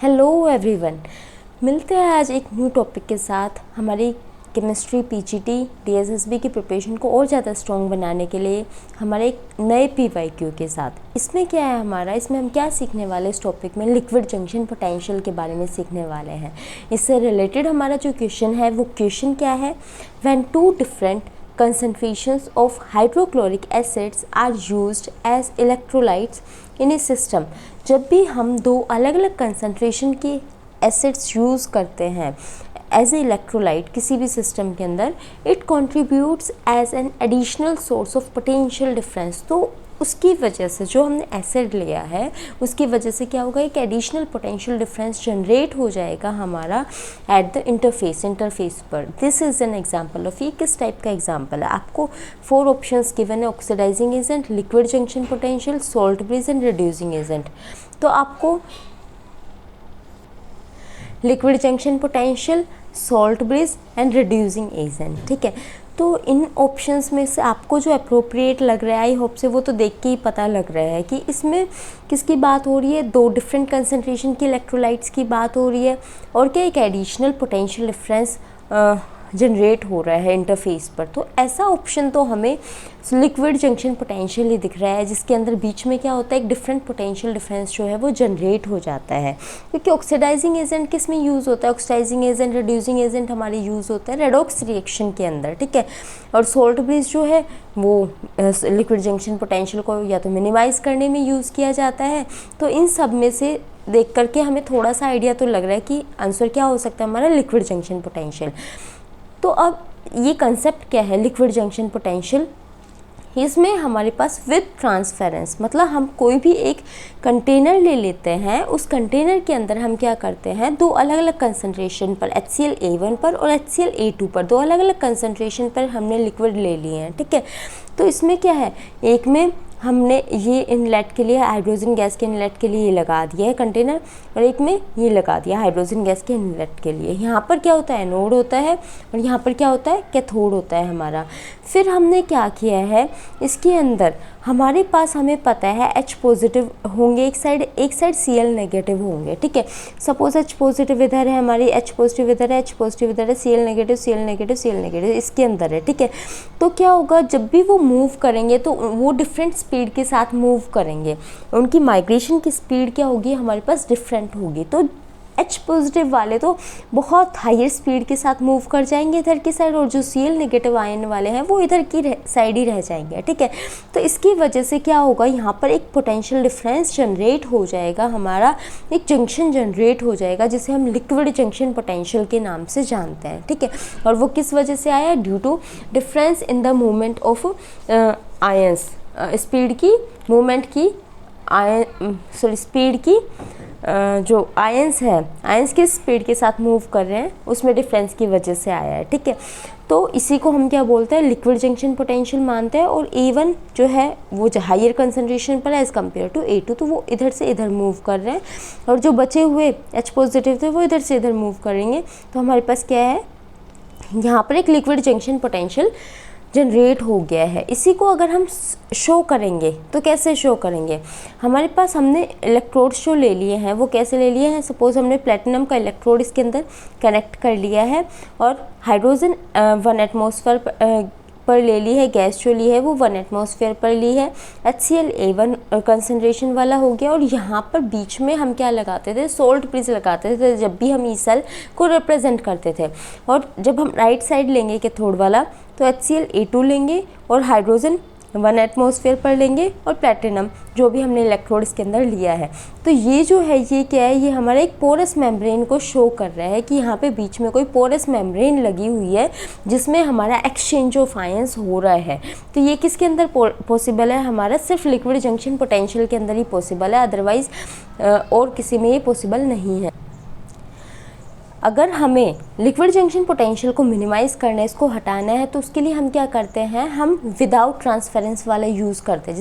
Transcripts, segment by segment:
Hello everyone, मिलते हैं आज एक न्यू टॉपिक के साथ। हमारी केमिस्ट्री पीजीटी डीएसएसबी की प्रिपरेशन को और ज़्यादा स्ट्रॉन्ग बनाने के लिए हमारे एक नए पीवाईक्यू के साथ। इसमें क्या है हमारा, इसमें हम क्या सीखने वाले इस टॉपिक में लिक्विड जंक्शन पोटेंशियल के बारे में सीखने वाले हैं। इससे रिलेटेड हमारा जो क्वेश्चन है वो क्वेश्चन क्या है, when two different concentrations of hydrochloric acids are used as electrolytes in a system। जब भी हम दो अलग अलग कंसनट्रेशन की एसिड्स यूज़ करते हैं एज ए इलेक्ट्रोलाइट किसी भी सिस्टम के अंदर, it contributes as an additional source of potential difference. तो उसकी वजह से जो हमने एसिड लिया है उसकी वजह से क्या होगा, एक एडिशनल पोटेंशियल डिफरेंस जनरेट हो जाएगा हमारा एट द इंटरफेस पर। This is an example of, ये किस टाइप का एग्जांपल है। आपको 4 ऑप्शंस गिवन है, oxidising agent, liquid junction potential, salt bridge and reducing agent. तो आपको liquid junction potential, salt bridge and reducing agent, ठीक है। तो इन ऑप्शंस में से आपको जो अप्रोप्रिएट लग रहा है, आई होप से वो तो देख के ही पता लग रहा है कि इसमें किसकी बात हो रही है, 2 डिफरेंट कंसंट्रेशन की इलेक्ट्रोलाइट्स की बात हो रही है और क्या एक एडिशनल पोटेंशियल डिफरेंस जनरेट हो रहा है इंटरफेस पर। तो ऐसा ऑप्शन तो हमें लिक्विड जंक्शन पोटेंशियल ही दिख रहा है, जिसके अंदर बीच में क्या होता है, एक डिफरेंट पोटेंशियल डिफरेंस जो है वो जनरेट हो जाता है। क्योंकि ऑक्सीडाइजिंग एजेंट किस में यूज़ होता है, ऑक्सीडाइजिंग एजेंट, रिड्यूसिंग एजेंट हमारे यूज़ होता है रेडॉक्स रिएक्शन के अंदर, ठीक है। और सॉल्ट ब्रिज जो है वो लिक्विड जंक्शन पोटेंशियल को या तो मिनिमाइज़ करने में यूज़ किया जाता है। तो इन सब में से देख करके हमें थोड़ा सा आइडिया तो लग रहा है कि आंसर क्या हो सकता है हमारा, लिक्विड जंक्शन पोटेंशियल। तो अब ये कंसेप्ट क्या है लिक्विड जंक्शन पोटेंशियल, इसमें हमारे पास विद ट्रांसफेरेंस, मतलब हम कोई भी एक कंटेनर ले लेते हैं, उस कंटेनर के अंदर हम क्या करते हैं, 2 अलग अलग कंसंट्रेशन पर HCl पर और HCl पर 2 अलग अलग कंसंट्रेशन पर हमने लिक्विड ले लिए हैं, ठीक है। तो इसमें क्या है, एक में हमने ये इनलेट के लिए, हाइड्रोजन गैस के इनलेट के लिए ये लगा दिया है कंटेनर, और एक में ये लगा दिया हाइड्रोजन गैस के इनलेट के लिए। यहाँ पर क्या होता है, एनोड होता है और यहाँ पर क्या होता है, कैथोड होता है हमारा। फिर हमने क्या किया है, इसके अंदर हमारे पास हमें पता है H पॉजिटिव होंगे एक साइड Cl नेगेटिव होंगे, ठीक है। सपोज H पॉजिटिव इधर है हमारी, H पॉजिटिव इधर है, H पॉजिटिव इधर है, Cl नेगेटिव इसके अंदर है, ठीक है। तो क्या होगा, जब भी वो मूव करेंगे तो वो डिफरेंट स्पीड के साथ मूव करेंगे, उनकी माइग्रेशन की स्पीड क्या होगी हमारे पास डिफरेंट होगी। तो H पॉजिटिव वाले तो बहुत हायर स्पीड के साथ मूव कर जाएंगे इधर की साइड, और जो Cl नेगेटिव आयन वाले हैं वो इधर की साइड ही रह जाएंगे, ठीक है। तो इसकी वजह से क्या होगा, यहाँ पर एक पोटेंशियल डिफरेंस जनरेट हो जाएगा हमारा, एक जंक्शन जनरेट हो जाएगा जिसे हम लिक्विड जंक्शन पोटेंशियल के नाम से जानते हैं, ठीक है। और वो किस वजह से आया, due to difference in the movement of ions, speed की मूवमेंट की स्पीड की जो आयंस है, आयंस किस स्पीड के साथ मूव कर रहे हैं उसमें डिफरेंस की वजह से आया है, ठीक है। तो इसी को हम क्या बोलते हैं, लिक्विड जंक्शन पोटेंशियल मानते हैं। और A1 जो है वो हाइयर कंसंट्रेशन पर है एज़ कम्पेयर टू A2, तो वो इधर से इधर मूव कर रहे हैं, और जो बचे हुए H पॉजिटिव थे वो इधर से इधर मूव करेंगे। तो हमारे पास क्या है, यहाँ पर एक लिक्विड जंक्शन पोटेंशियल जनरेट हो गया है। इसी को अगर हम शो करेंगे तो कैसे शो करेंगे, हमारे पास हमने इलेक्ट्रोड्स जो ले लिए हैं वो कैसे ले लिए हैं, सपोज हमने प्लेटिनम का इलेक्ट्रोड इसके अंदर कनेक्ट कर लिया है और हाइड्रोजन 1 एटमॉस्फेयर पर ले ली है, गैस जो ली है वो 1 एटमॉस्फेयर पर ली है, HCl कंसंट्रेशन वाला हो गया। और यहाँ पर बीच में हम क्या लगाते थे, सॉल्ट ब्रिज लगाते थे जब भी हम ई सेल को रिप्रेजेंट करते थे। और जब हम राइट साइड लेंगे कैथोड वाला तो HCl लेंगे और हाइड्रोजन 1 एटमॉस्फेयर पर लेंगे और प्लेटिनम जो भी हमने इलेक्ट्रोड इसके अंदर लिया है। तो ये जो है ये क्या है, ये हमारे एक पोरस मेम्ब्रेन को शो कर रहा है कि यहाँ पे बीच में कोई पोरस मेम्ब्रेन लगी हुई है जिसमें हमारा एक्सचेंज ऑफ आयंस हो रहा है। तो ये किसके अंदर पॉसिबल है, हमारा सिर्फ लिक्विड जंक्शन पोटेंशियल के अंदर ही पॉसिबल है, अदरवाइज़ और किसी में ये पॉसिबल नहीं है। अगर हमें लिक्विड जंक्शन पोटेंशियल को मिनिमाइज़ करना है, इसको हटाना है, तो उसके लिए हम क्या करते हैं, हम विदाउट ट्रांसफेरेंस वाला यूज़ करते हैं,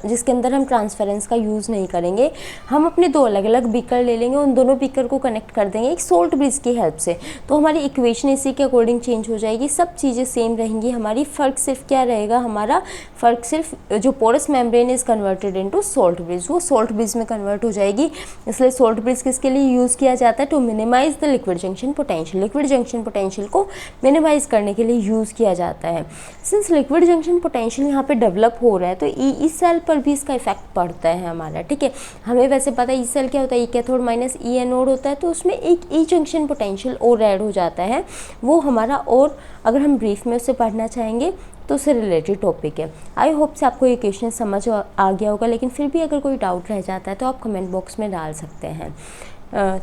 जिसके अंदर हम ट्रांसफेरेंस का यूज़ नहीं करेंगे। हम अपने दो अलग अलग बीकर ले लेंगे, उन दोनों बीकर को कनेक्ट कर देंगे एक सोल्ट ब्रिज की हेल्प से, तो हमारी इक्वेशन इसी के अकॉर्डिंग चेंज हो जाएगी, सब चीज़ें सेम रहेंगी हमारी। फ़र्क सिर्फ क्या रहेगा, हमारा फ़र्क सिर्फ जो porous membrane is converted into salt bridge, वो सोल्ट ब्रिज में कन्वर्ट हो जाएगी। इसलिए सोल्ट ब्रिज किसके लिए यूज़ किया जाता है, to minimise the liquid junction potential, liquid junction potential को मिनिमाइज करने के लिए यूज़ किया जाता है। सिंस लिक्विड जंक्शन पोटेंशियल यहाँ पे डेवलप हो रहा है, तो ई सेल पर भी इसका इफेक्ट पड़ता है हमारा, ठीक है। हमें वैसे पता है ई सेल क्या होता है, ई कैथोड माइनस ई एनोड होता है, तो उसमें एक ई जंक्शन पोटेंशियल और ऐड हो जाता है, वो हमारा, और अगर हम ब्रीफ में उससे पढ़ना चाहेंगे तो उससे रिलेटेड टॉपिक है। आई होप से आपको ये क्वेश्चन समझ आ गया होगा, लेकिन फिर भी अगर कोई डाउट रह जाता है तो आप कमेंट बॉक्स में डाल सकते हैं।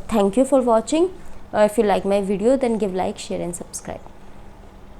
Thank you for watching. If you like my video then give like, share and subscribe.